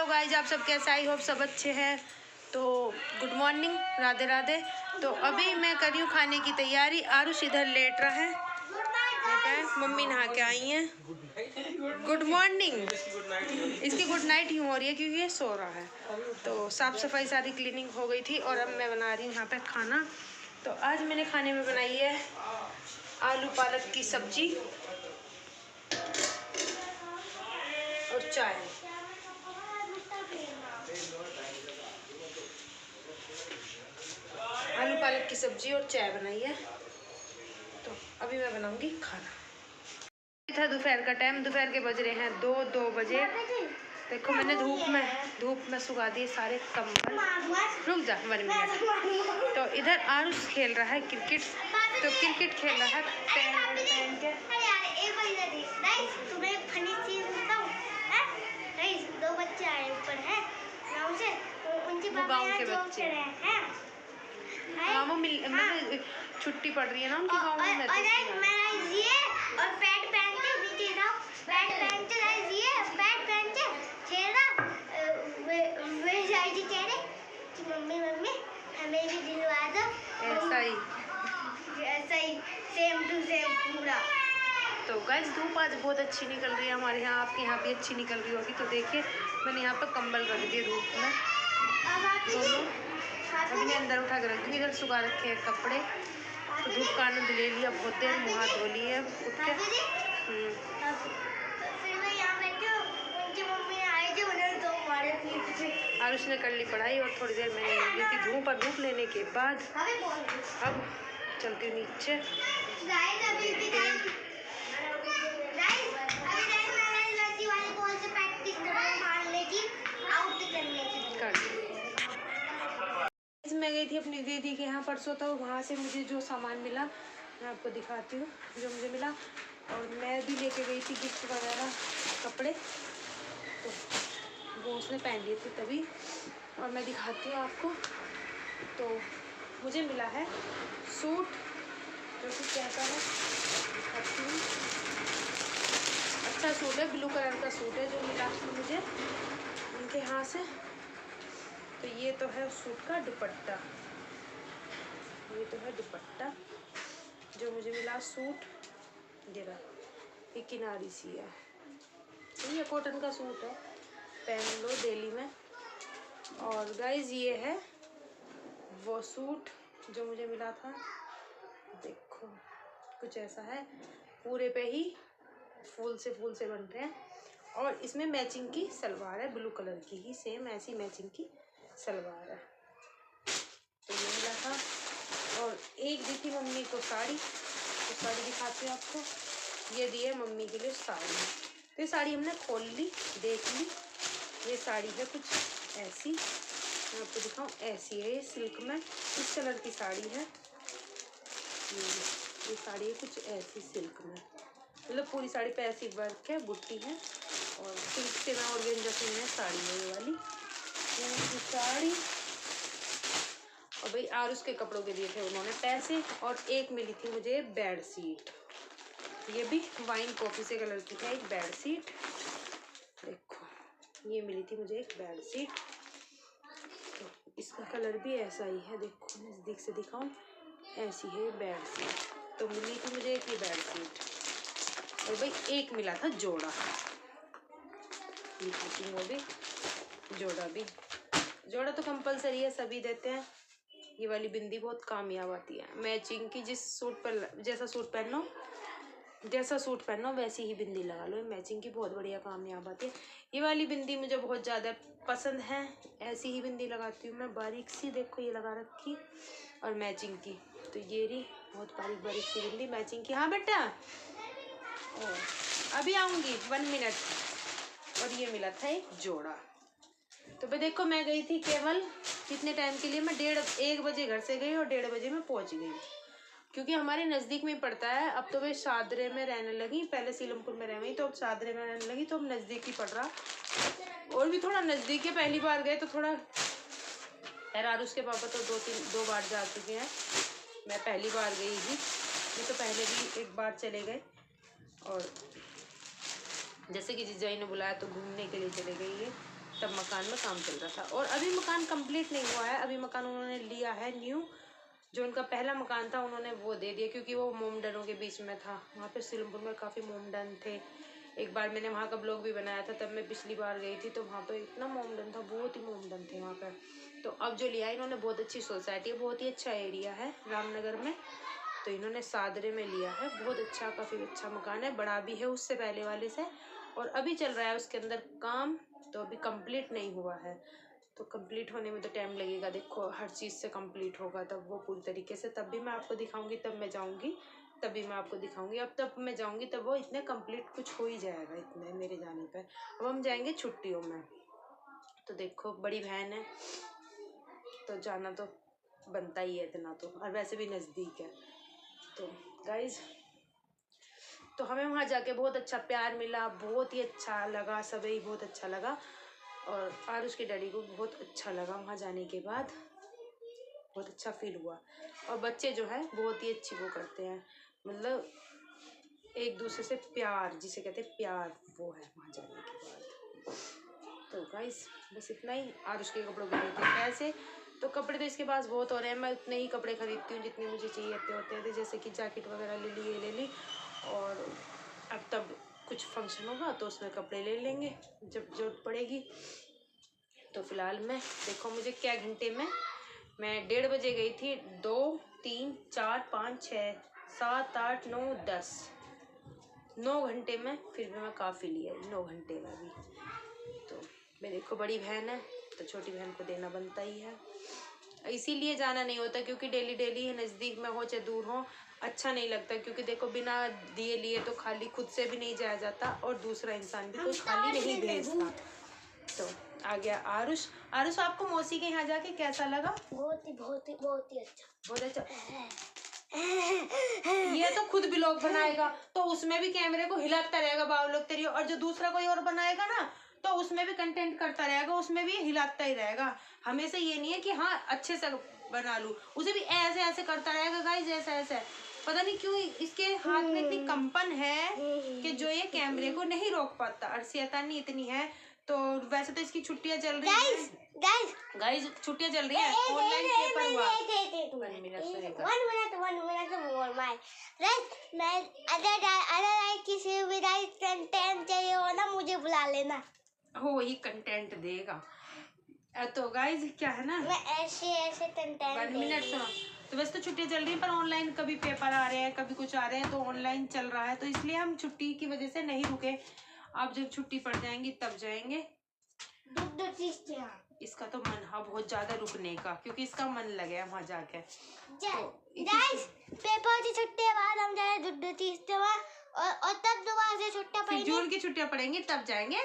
Hello guys, आप सब कैसे? आई होप सब अच्छे हैं। तो गुड मॉर्निंग, राधे राधे। तो अभी मैं कर रही हूँ खाने की तैयारी। आरुष इधर लेट रहा है, लेटा है। मम्मी नहा के आई हैं। Good morning. इसकी गुड नाइट यूँ हो रही है क्योंकि ये सो रहा है। तो साफ़ सफाई सारी क्लीनिंग हो गई थी और अब मैं बना रही हूँ यहाँ पे खाना। तो आज मैंने खाने में बनाई है आलू पालक की सब्जी और चाय। आलू पालक की सब्जी और चाय बनाई है। तो अभी मैं बनाऊंगी खाना। था दोपहर का टाइम, दोपहर के बज रहे हैं 2 बजे। देखो मैंने धूप में सुखा दिए सारे कंबल। रुक जा 1 मिनट। तो इधर आरुष खेल रहा है क्रिकेट। तो क्रिकेट खेल रहा है पहन के। तुम्हें फनी चीज बताऊं? दो बच्चे आए ऊपर है गाँव से, उनके गाँव के बच्चे हैं। हाँ वो मतलब छुट्टी पड़ रही है ना उनके गाँव में। और ये और पैड पहन के नीचे जाओ, पैड पहन के ये पैड पहन के खेला। वे जाएगी कह रहे कि मम्मी हमें भी दिलवा दो। ऐसा ही सेम टू सेम पूरा। तो गाइस धूप आज बहुत अच्छी निकल रही है हमारे यहाँ। आपके यहाँ भी अच्छी निकल रही होगी। तो देखिए मैंने यहाँ पर कंबल रख दिए धूप में दोनों। अभी मैं अंदर उठा के रख दूँगी। इधर सुखा रखे हैं कपड़े। तो धूप का आनंद ले लिया बहुत देर, मुँह हाथ धो लिए उठ के। आरुष ने कर ली पढ़ाई और थोड़ी देर मैंने ली थी धूप लेने के बाद अब चलती हूँ नीचे। मैं गई थी अपनी दीदी के यहाँ परसों। तो वहाँ से मुझे जो सामान मिला मैं आपको दिखाती हूँ जो मुझे मिला। और मैं भी लेके गई थी गिफ्ट वगैरह कपड़े, तो वो उसने पहन लिए थे तभी। और मैं दिखाती हूँ आपको। तो मुझे मिला है सूट जो कि कैसा है दिखाती हूँ। अच्छा सूट है, ब्लू कलर का सूट है जो मिला मुझे उनके यहाँ से। तो ये तो है सूट का दुपट्टा, ये तो है दुपट्टा जो मुझे मिला। सूट ये किनारी सी है, ये कॉटन का सूट है, पहन लो डेली में। और गाइज ये है वो सूट जो मुझे मिला था। देखो कुछ ऐसा है, पूरे पे ही फूल से बन रहे हैं। और इसमें मैचिंग की सलवार है, ब्लू कलर की ही सेम ऐसी मैचिंग की सलवार है। तो ये मिला था। और एक दी थी मम्मी को साड़ी, तो साड़ी दिखाती हूँ आपको। ये दी है मम्मी के लिए साड़ी। तो ये साड़ी हमने खोल ली, देख ली। ये साड़ी है कुछ ऐसी, मैं आपको दिखाऊँ। ऐसी है ये सिल्क में, इस कलर की साड़ी है। ये साड़ी है कुछ ऐसी सिल्क में, मतलब पूरी साड़ी पे ऐसी वर्क है, बुट्टी है। और सिल्क से ना ऑर्गेन्जा से है साड़ी है ये वाली साड़ी। और भाई आरुष के कपड़ों के दिए थे उन्होंने पैसे। और एक मिली थी मुझे बेड शीट, ये भी वाइन कॉफी से कलर की है एक बेड शीट। देखो ये मिली थी मुझे एक बेड शीट। तो इसका कलर भी ऐसा ही है, देखो नज़दीक से दिखाऊं, ऐसी है बेड शीट। तो मिली थी मुझे एक ही बेड शीट। और भाई एक मिला था जोड़ा, वो भी जोड़ा तो कंपलसरी है, सभी देते हैं। ये वाली बिंदी बहुत कामयाब आती है मैचिंग की। जिस सूट पर जैसा सूट पहनो वैसी ही बिंदी लगा लो, मैचिंग की बहुत बढ़िया कामयाब आती है। ये वाली बिंदी मुझे बहुत ज़्यादा पसंद है, ऐसी ही बिंदी लगाती हूँ मैं, बारीक सी। देखो ये लगा रखी और मैचिंग की। तो ये रही बहुत बारीक सी बिंदी मैचिंग की। हाँ बेटा अभी आऊँगी 1 मिनट। और ये मिला था एक जोड़ा। तो भाई देखो मैं गई थी केवल कितने टाइम के लिए, मैं 1:30 बजे घर से गई और 1:30 बजे में पहुंच गई, क्योंकि हमारे नज़दीक में ही पड़ता है। अब तो वे शादरे में रहने लगी, पहले सीलमपुर में रह गई तो अब शादरे में रहने लगी, तो अब नज़दीक ही पड़ रहा। और भी थोड़ा नज़दीक है, पहली बार गए तो थोड़ा यार। आरुष के पापा तो 2 बार जा चुके हैं, मैं पहली बार गई थी। मैं तो पहले भी एक बार चले गए। और जैसे कि जीजाई ने बुलाया तो घूमने के लिए चले गई है। तब मकान में काम चल रहा था। और अभी मकान कंप्लीट नहीं हुआ है, अभी मकान उन्होंने लिया है न्यू। जो उनका पहला मकान था उन्होंने वो दे दिया, क्योंकि वो मोमडनों के बीच में था। वहाँ पे सीलमपुर में काफ़ी मोमडन थे। एक बार मैंने वहाँ का ब्लॉग भी बनाया था, तब मैं पिछली बार गई थी, तो वहाँ पे इतना मोमडन था, बहुत ही मोमडन थे वहाँ पे। तो अब जो लिया है इन्होंने, बहुत अच्छी सोसाइटी है, बहुत ही अच्छा एरिया है रामनगर में। तो इन्होंने सादरे में लिया है, बहुत अच्छा, काफ़ी अच्छा मकान है, बड़ा भी है उससे पहले वाले से। और अभी चल रहा है उसके अंदर काम, तो अभी कंप्लीट नहीं हुआ है। तो कंप्लीट होने में तो टाइम लगेगा, देखो हर चीज़ से कंप्लीट होगा तब वो पूरी तरीके से, तब भी मैं आपको दिखाऊंगी, तब मैं जाऊंगी, तब भी मैं आपको दिखाऊंगी। अब तब मैं जाऊंगी तब वो इतने कंप्लीट कुछ हो ही जाएगा इतने मेरे जाने पर। अब हम जाएंगे छुट्टियों में, तो देखो बड़ी बहन है तो जाना तो बनता ही है इतना तो, और वैसे भी नज़दीक है। तो गाइज, तो हमें वहाँ जाके बहुत अच्छा प्यार मिला, बहुत ही अच्छा लगा, सभी बहुत अच्छा लगा। और आरुष के डैडी को बहुत अच्छा लगा वहाँ जाने के बाद, बहुत अच्छा फील हुआ। और बच्चे जो है बहुत ही अच्छी वो करते हैं, मतलब एक दूसरे से प्यार, जिसे कहते हैं प्यार, वो है वहाँ जाने के बाद। तो गाइस बस इतना ही। आरुष के कपड़ों के लिए थे पैसे, तो कपड़े तो इसके पास बहुत हो रहे हैं, मैं उतने ही कपड़े खरीदती हूँ जितने मुझे चाहिए होते थे। जैसे कि जैकेट वगैरह ले ली। और अब तब कुछ फंक्शन होगा तो उसमें कपड़े ले लेंगे जब जरूरत पड़ेगी। तो फिलहाल मैं देखो मुझे क्या घंटे में, मैं 1:30 बजे गई थी, 2 3 4 5 6 7 8 9 10, 9 घंटे में फिर भी मैं काफ़ी लिया 9 घंटे में भी। तो मेरी देखो बड़ी बहन है तो छोटी बहन को देना बनता ही है, इसीलिए जाना नहीं होता, क्योंकि डेली नज़दीक में हो चाहे दूर हो अच्छा नहीं लगता। क्योंकि देखो बिना दिए लिए तो खाली खुद से भी नहीं जाया जाता, और दूसरा इंसान भी कोई खाली नहीं भेजता। तो आ गया आरुष। आरुष, आपको मौसी के यहाँ जाके कैसा लगा? बहुत ही अच्छा, बहुत अच्छा। ये तो खुद ब्लॉग बनाएगा तो उसमें भी कैमरे को हिलाता रहेगा बाबू लोग तेरी, और जो दूसरा कोई और बनाएगा ना तो उसमें भी कंटेंट करता रहेगा, उसमें भी हिलाता ही रहेगा। हमेशा ये नहीं है कि हाँ अच्छे से बना लूं, उसे भी ऐसे ऐसे करता रहेगा गाइस, ऐसे ऐसे। पता नहीं क्यों इसके हाथ में इतनी कंपन है कि जो ये कैमरे को नहीं रोक पाता, और शैतानी इतनी है। तो वैसे तो इसकी छुट्टियां चल रही हैं गाइस, छुट्टियां चल रही है, ऑनलाइन पेपर हुआ। 1 मिनट more my right मैं अगर किसी भी राइट कंटेंट चाहिए हो ना मुझे बुला लेना, हो ही कंटेंट देगा। तो गाइस क्या है ना, मैं ऐसे कंटेंट 1 मिनट सुनो। तो वैसे तो छुट्टियां चल रही हैं, पर ऑनलाइन कभी पेपर आ रहे हैं, कभी कुछ आ रहे हैं, तो ऑनलाइन चल रहा है, तो इसलिए हम छुट्टी की वजह से नहीं रुके। अब जब छुट्टी पड़ जाएंगी तब जाएंगे। इसका तो मन है बहुत ज्यादा रुकने का, क्योंकि इसका मन लगे वहाँ जाके। पेपर की छुट्टी के बाद हम जाए और तब दोबारा से छुट्टियां पड़ेंगी, जून की छुट्टियां पड़ेंगी तब जाएंगे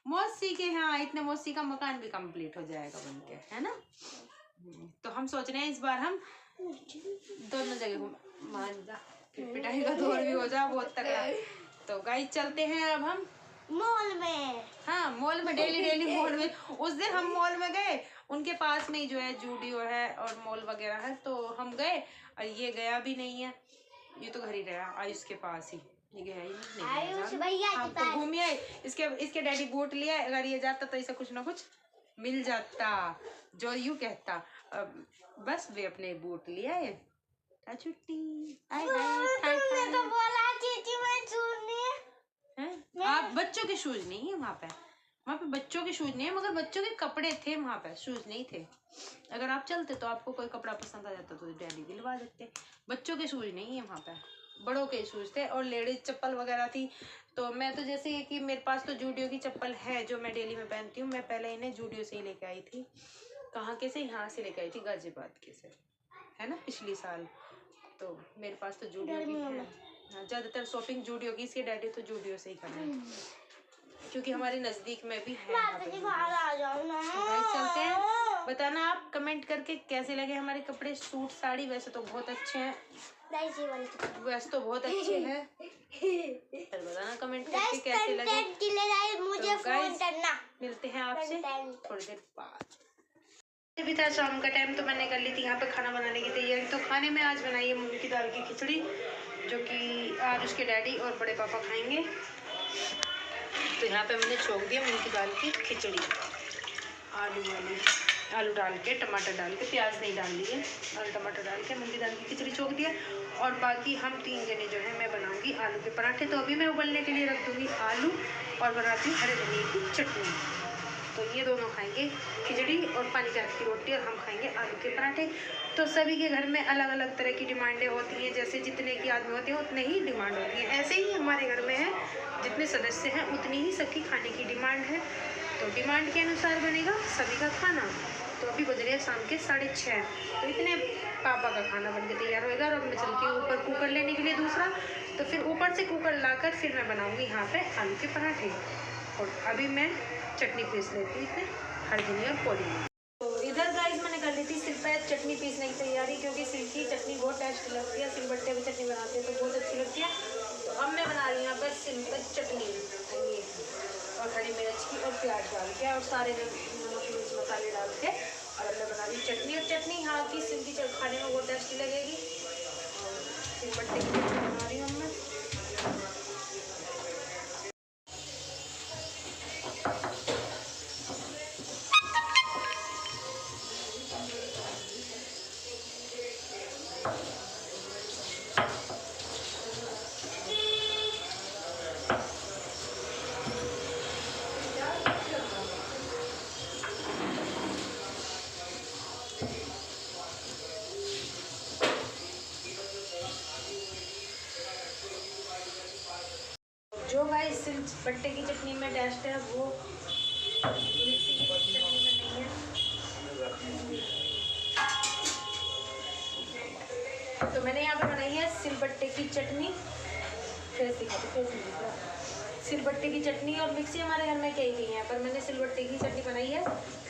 मौसी के यहाँ। इतने मौसी का मकान भी कंप्लीट हो जाएगा बनके, है ना। तो हम सोच रहे हैं इस बार हम दोनों जगह मान जा, पिटाई का दौर भी हो जा बहुत तगड़ा। तो गाइस चलते हैं अब हम मॉल में। हाँ मॉल में, डेली मॉल में। उस दिन हम मॉल में गए, उनके पास में जो है जूडियो है और मॉल वगैरह है, तो हम गए और ये गया भी नहीं है, ये तो घर ही रहा आयुष के पास ही, ये गया ही नहीं। आयुष भैया हम तो घूम आए, इसके डैडी बूट लिया, अगर ये जाता तो ऐसा कुछ ना कुछ मिल जाता, जो यूं कहता। बस वे अपने बूट लिया है, छुट्टी। तुमने तो बोला चीची मैं आप बच्चों के शूज नहीं है वहाँ पे बच्चों के शूज नहीं है, मगर बच्चों के कपड़े थे वहाँ पे, शूज नहीं थे। अगर आप चलते तो आपको कोई कपड़ा पसंद आ जाता तो डैडी दिलवा देते। बच्चों के शूज नहीं है वहाँ पे, बड़ों के शूज थे। और लेडीज चप्पल वगैरह थी। तो मैं तो जैसे कि मेरे पास तो जूडियो की चप्पल है जो मैं डेली में पहनती हूँ, मैं पहले इन्हें जूडियो से ही लेके आई थी। कहाँ के से, यहाँ से लेके आई थी, गाजियाबाद के से, है ना, पिछली साल। तो मेरे पास तो जूडियो की है, ज्यादातर शॉपिंग जूडियो की, इसके डैडी तो जूडियो से ही करना है, क्योंकि हमारे नजदीक में भी है। चलते हैं, बताना आप कमेंट करके कैसे लगे हमारे कपड़े, सूट साड़ी। वैसे तो बहुत अच्छे हैं, वैसे तो बहुत अच्छे हैं, पर बताना कमेंट करके कैसे लगे। मुझे फोन करना, मिलते हैं आपसे थोड़ी देर बाद। अभी था शाम का टाइम, तो मैंने कर ली थी यहाँ पे खाना बनाने की तैयारी। तो खाने में आज बनाई है मूंग की दाल की खिचड़ी, जो कि आज उसके डैडी और बड़े पापा खाएंगे। तो यहाँ पे मैंने छोक दिया मूंग की दाल की खिचड़ी। आलू डाल के, टमाटर डाल के, प्याज नहीं डाल ली है, आलू टमाटर डाल के मूंगी दाल की खिचड़ी छोक दिया। और बाकी हम 3 जने जो है मैं बनाऊंगी आलू के पराठे। तो अभी मैं उबलने के लिए रख दूँगी आलू और बनाती हूँ हरे धनिए की चटनी। तो ये दोनों खाएंगे खिचड़ी और पानी का की रोटी, और हम खाएंगे आलू के पराठे। तो सभी के घर में अलग अलग तरह की डिमांडें होती हैं, जैसे जितने की आदमी होते हैं उतने ही डिमांड होती है। ऐसे ही हमारे घर में है, जितने सदस्य हैं उतनी ही सबकी खाने की डिमांड है। तो डिमांड के अनुसार बनेगा सभी का खाना। तो अभी बज रहे हैं शाम के 6:30, तो इतने पापा का खाना बन के तैयार होएगा। और अब मैं चलती हूँ ऊपर कुकर लेने के लिए दूसरा। तो फिर ऊपर से कुकर लाकर फिर मैं बनाऊँगी यहाँ पे आलू के पराठे। और अभी मैं चटनी पीस लेती हूँ इसमें हरी धनिया और पौड़ी। तो इधर गाइस मैंने कर ली थी सिल पे चटनी पीसने की तैयारी, क्योंकि सिल की चटनी बहुत टेस्टी लगती है। सिलबट्टे में चटनी बनाते हैं तो बहुत अच्छी लगती है। तो अब मैं बना रही हूँ यहाँ पर सिल पे चटनी, और हरी मिर्च की और प्याज डाल के और सारे नमक मिर्च मसाले डाल के। और अब मैं बना रही हूँ चटनी, और चटनी यहाँ की सिल की खाने में बहुत टेस्टी लगेगी। और सिलबट्टे की चटनी बना रही हूँ मैं। जो गाइस सिलबट्टे की चटनी में टेस्ट है वो मिक्सी की चटनी में नहीं है। तो मैंने यहाँ पे बनाई है सिलबट्टे की चटनी। सिलबट्टे की चटनी और मिक्सी हमारे घर में कई है, पर मैंने सिलबट्टे की चटनी बनाई है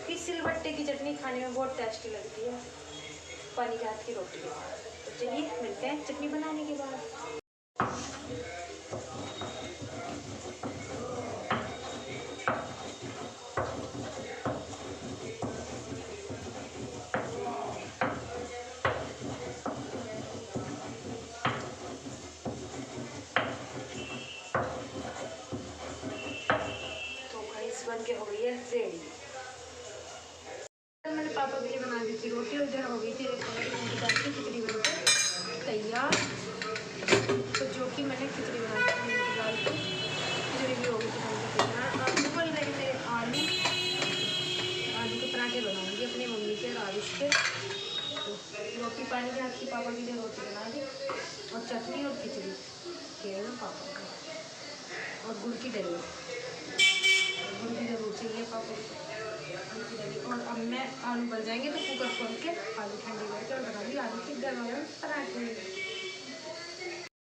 कि सिलबट्टे की चटनी खाने में बहुत टेस्टी लगती है पानी के हाथ की रोटी के साथ। तो चलिए मिलते हैं चटनी बनाने के बाद। बन के हो गई है रेडी। मैंने पापा के लिए बना दी थी रोटी, और इधर हो गई थी मूंगी दाल की खिचड़ी बनकर तैयार। तो जो कि मैंने खिचड़ी बनाई थी मूंगी दाल की खिचड़ी भी हो गई थी बनकर तैयार। अब उबल रहे मेरे आलू के पराठे बनाऊंगी अपनी मम्मी के और आयुष के। तो रोटी पानी के हाथ की पापा के लिए रोटी बना दी, और चटनी और खिचड़ी केवल पापा का, और गुड़ की डली की जरूर चाहिए पापा को। और अब मैं आलू बन जाएंगे तो कुकर खोल के आलू ठंडी करके और बना ली आलू के गरम गरम पराठे।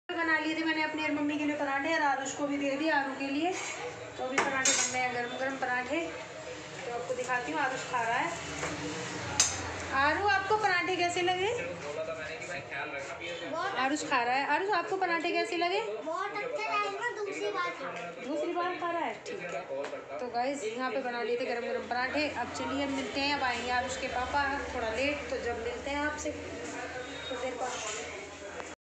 बना लिए थे मैंने अपनी और मम्मी के लिए पराठे, और आरुष को भी दे दिए आलू के लिए। तो अभी पराठे बन रहे हैं गरम गरम पराठे। तो आपको दिखाती हूँ, आरुष खा रहा है। आरू आपको पराठे कैसे लगे? आरुष खा रहा है। आरुष आपको पराठे कैसे लगे? बहुत अच्छा लगा, दूसरी बार खा रहा है, ठीक है। तो गाइस यहाँ पे बना लिए थे गरम गरम पराठे। अब चलिए मिलते हैं, अब आएंगे आरुष के पापा थोड़ा लेट। तो जब मिलते हैं आपसे थोड़ी देर बाद।